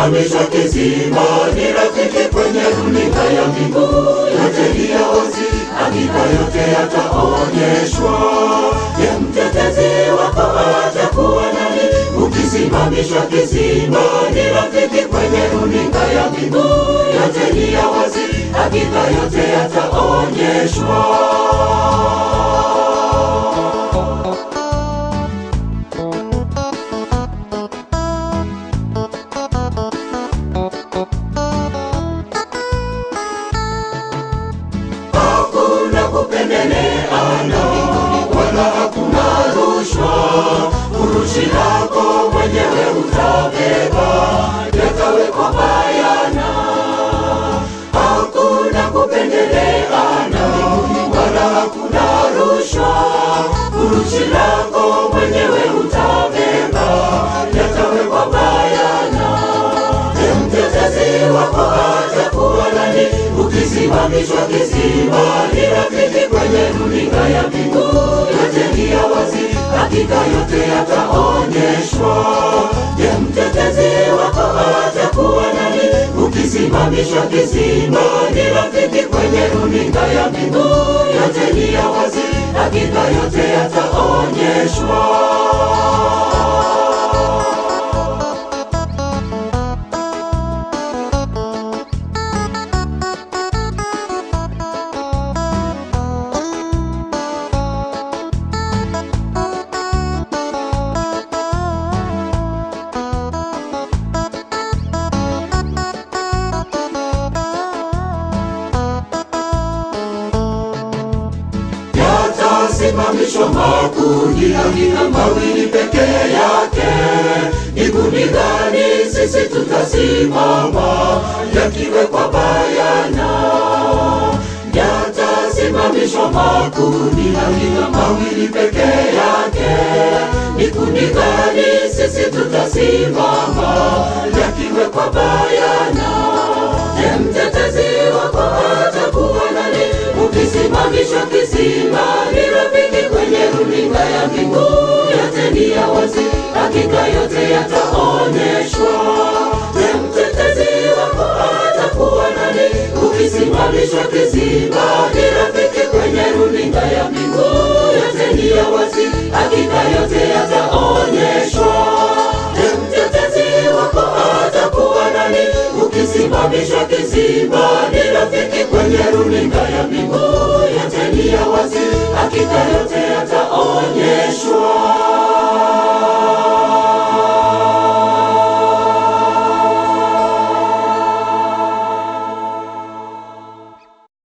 ukisimamishwa kizima, ni rafiki kwenye runinga ya mbingu. Yote ni ya wazi, hakika yote yataonyeshwa. Je, mtetezi wako atakuwa nani? Ukisimamishwa kizima, ni rafiki kwenye runinga ya mbingu. Yote ni ya wazi, hakika yote yataonyeshwa. Hakuna kupendeleana, wala hakuna rushwa. Furushi lako mwenyewe utabeba, yatawekwa bayana. Hakuna kupendeleana, wala hakuna rushwa. Furushi lako mwenyewe utabeba, yatawekwa bayana. Je, mtetezi wako atakuwa nani? Ukisimamishwa kizima, ni rafiki kwenye runinga ya mbingu. Yote ni ya wazi, hakika yote yataonyeshwa. Je, mtetezi wako atakuwa nani? Ukisimamishwa kizima, ni rafiki kwenye runinga ya mbingu. Yote ni ya wazi, hakika yote yataonyeshwa. Simamishwa makundi, hakika mawili pekee yake. Ni kundi gani sisi tutasimama, yakiwekwa bayana? Yatasimamishwa makundi, hakika mawili pekee yake. Ni kundi gani sisi tutasimama, yakiwekwa bayana? Je, mtetezi wako atakuwa nani? Ukisimamishwa kizima, ni rafiki kwenye runinga ya mbingu. Yote ni ya wazi, hakika yote yataonyeshwa. Je, mtetezi wako atakuwa nani? Ukisimamishwa kizima, ni rafiki kwenye runinga ya mbingu. Yote ni ya wazi, hakika yote yataonyeshwa. Je, mtetezi wako atakuwa nani? Ukisimamishwa kizima, ni rafiki kwenye runinga ya mbingu. Yote ni ya wazi, hakika yote yataonyeshwa.